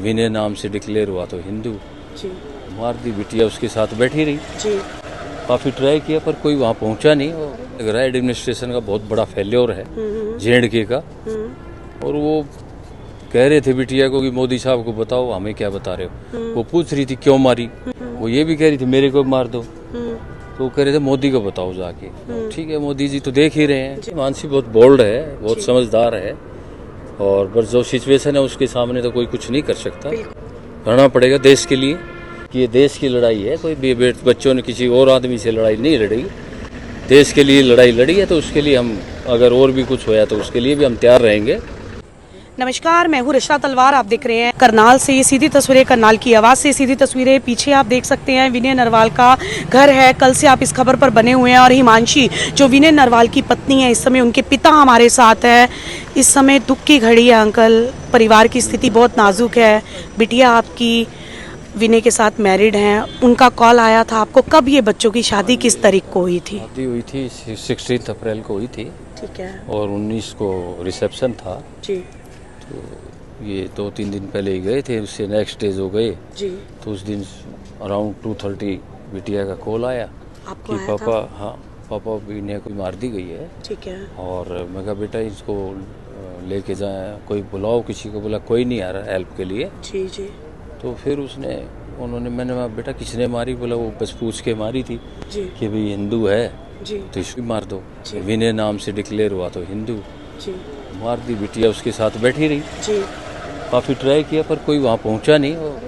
विनय नाम से डिक्लेयर हुआ तो हिंदू जी मार दी। बिटिया उसके साथ बैठी रही, जी काफ़ी ट्राई किया पर कोई वहाँ पहुँचा नहीं। और लग रहा है एडमिनिस्ट्रेशन का बहुत बड़ा फेल्योर है J&K का। और वो कह रहे थे बिटिया को कि मोदी साहब को बताओ, हमें क्या बता रहे हो। वो पूछ रही थी क्यों मारी, वो ये भी कह रही थी मेरे को मार दो। तो वो कह रहे थे मोदी को बताओ जाके। ठीक है, मोदी जी तो देख ही रहे हैं। मानसी बहुत बोल्ड है, बहुत समझदार है, और बस जो सिचुएशन है उसके सामने तो कोई कुछ नहीं कर सकता। करना पड़ेगा देश के लिए, कि ये देश की लड़ाई है। कोई बच्चों ने किसी और आदमी से लड़ाई नहीं लड़ी, देश के लिए लड़ाई लड़ी है। तो उसके लिए हम, अगर और भी कुछ होया तो उसके लिए भी हम तैयार रहेंगे। नमस्कार, मैं हूँ रिश्ता तलवार। आप देख रहे हैं करनाल से ये सीधी तस्वीरें, करनाल की आवाज़ से सीधी तस्वीरें। पीछे आप देख सकते हैं विनय नरवाल का घर है। कल से आप इस खबर पर बने हुए हैं। और हिमांशी जो विनय नरवाल की पत्नी है, इस समय उनके पिता हमारे साथ है। इस समय दुख की घड़ी है अंकल, परिवार की स्थिति बहुत नाजुक है। बिटिया आपकी विनय के साथ मैरिड हैं, उनका कॉल आया था आपको। कब ये बच्चों की शादी किस तारीख को हुई थी? शादी हुई थी 16 अप्रैल को हुई थी। ठीक है। और 19 को रिसेप्शन था। जी तो ये 2-3 दिन पहले ही गए थे, उससे नेक्स्ट डेज हो गए। जी। तो उस दिन अराउंड 2:30 बिटिया का कॉल आया आपको कि आया पापा, था? हाँ पापा विनय को मार दी गई है। ठीक है। और मैं कहा बेटा इसको लेके जाए, कोई बुलाओ किसी को। बोला कोई नहीं आ रहा हेल्प के लिए। जी जी तो फिर मैंने कहा बेटा किसने मारी? बोला वो बस पूछ के मारी थी जी कि भाई हिंदू है जी तो इसको मार दो। जी। विनय नाम से डिक्लेयर हुआ तो हिंदू। जी मार दी। बिटिया उसके साथ बैठी रही, जी। काफ़ी ट्राई किया पर कोई वहाँ पहुँचा नहीं। और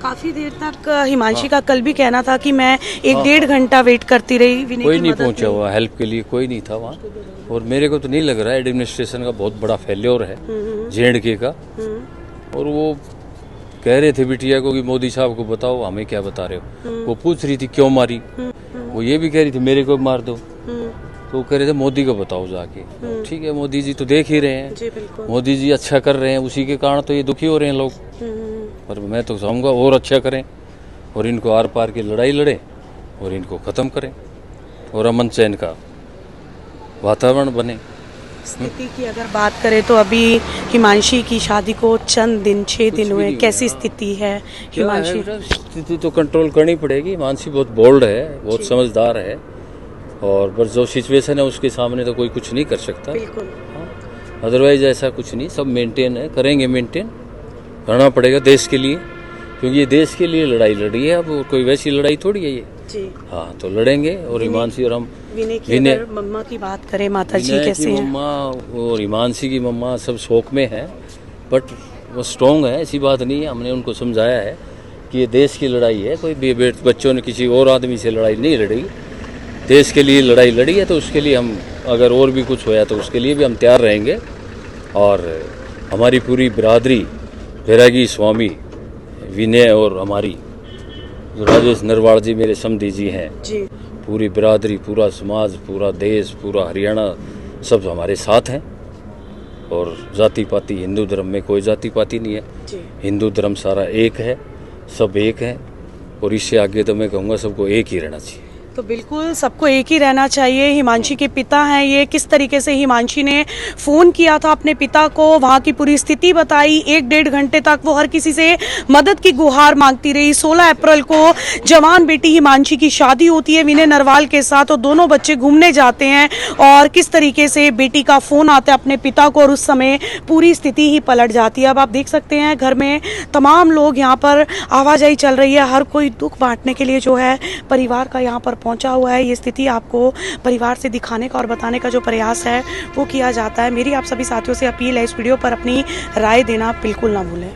काफी देर तक हिमांशी का कल भी कहना था कि मैं 1-1.5 घंटा वेट करती रही, विनय कोई की नहीं मदद पहुँचा हुआ हेल्प के लिए, कोई नहीं था वहाँ। और मेरे को तो नहीं लग रहा है एडमिनिस्ट्रेशन का बहुत बड़ा फेल्योर है J&K का। और वो कह रहे थे बिटिया को कि मोदी साहब को बताओ, हमें क्या बता रहे हो। वो पूछ रही थी क्यों मारी, वो ये भी कह रही थी मेरे को मार दो। तो वो कह रहे थे मोदी को बताओ जाके। ठीक है, मोदी जी तो देख ही रहे हैं। जी बिल्कुल। मोदी जी अच्छा कर रहे हैं, उसी के कारण तो ये दुखी हो रहे हैं लोग। पर मैं तो चाहूँगा और अच्छा करें, और इनको आर पार की लड़ाई लड़ें, और इनको ख़त्म करें, और अमन चैन का वातावरण बने। स्थिति की अगर बात करें तो अभी हिमांशी की शादी को चंद दिन 6 दिन हुए, कैसी स्थिति है हिमांशी? स्थिति तो कंट्रोल करनी पड़ेगी। हिमांशी बहुत बोल्ड है, बहुत समझदार है, और बस जो सिचुएशन है उसके सामने तो कोई कुछ नहीं कर सकता। बिल्कुल। अदरवाइज ऐसा कुछ नहीं, सब मेंटेन है, करेंगे मेंटेन। करना पड़ेगा देश के लिए, क्योंकि ये देश के लिए लड़ाई लड़ी है। अब कोई वैसी लड़ाई थोड़ी है ये। जी हाँ, तो लड़ेंगे। और हिमांशी और हम, विनय की अगर मम्मा की बात करें, माता जी कैसे हैं? मम्मा और हिमांशी की मम्मा सब शौक में है, बट वो स्ट्रॉन्ग है, ऐसी बात नहीं है। हमने उनको समझाया है कि ये देश की लड़ाई है। कोई बच्चों ने किसी और आदमी से लड़ाई नहीं लड़ी, देश के लिए लड़ाई लड़ी है। तो उसके लिए हम, अगर और भी कुछ होया तो उसके लिए भी हम तैयार रहेंगे। और हमारी पूरी बिरादरी, बैरागी स्वामी विनय और हमारी जो राजेश नरवाल जी मेरे समधी जी हैं, जी पूरी बिरादरी, पूरा समाज, पूरा देश, पूरा हरियाणा, सब हमारे साथ हैं। और जाति पाति, हिंदू धर्म में कोई जाति पाति नहीं है। जी हिंदू धर्म सारा एक है, सब एक है। और इससे आगे तो मैं कहूँगा सबको एक ही रहना चाहिए। तो बिल्कुल सबको एक ही रहना चाहिए। हिमांशी के पिता हैं ये। किस तरीके से हिमांशी ने फ़ोन किया था अपने पिता को, वहाँ की पूरी स्थिति बताई। 1-1.5 घंटे तक वो हर किसी से मदद की गुहार मांगती रही। 16 अप्रैल को जवान बेटी हिमांशी की शादी होती है विनय नरवाल के साथ, और दोनों बच्चे घूमने जाते हैं। और किस तरीके से बेटी का फ़ोन आता है अपने पिता को, और उस समय पूरी स्थिति ही पलट जाती है। अब आप देख सकते हैं घर में तमाम लोग, यहाँ पर आवाजाही चल रही है। हर कोई दुख बांटने के लिए जो है परिवार का यहाँ पर पहुंचा हुआ है। ये स्थिति आपको परिवार से दिखाने का और बताने का जो प्रयास है वो किया जाता है। मेरी आप सभी साथियों से अपील है, इस वीडियो पर अपनी राय देना बिल्कुल ना भूलें।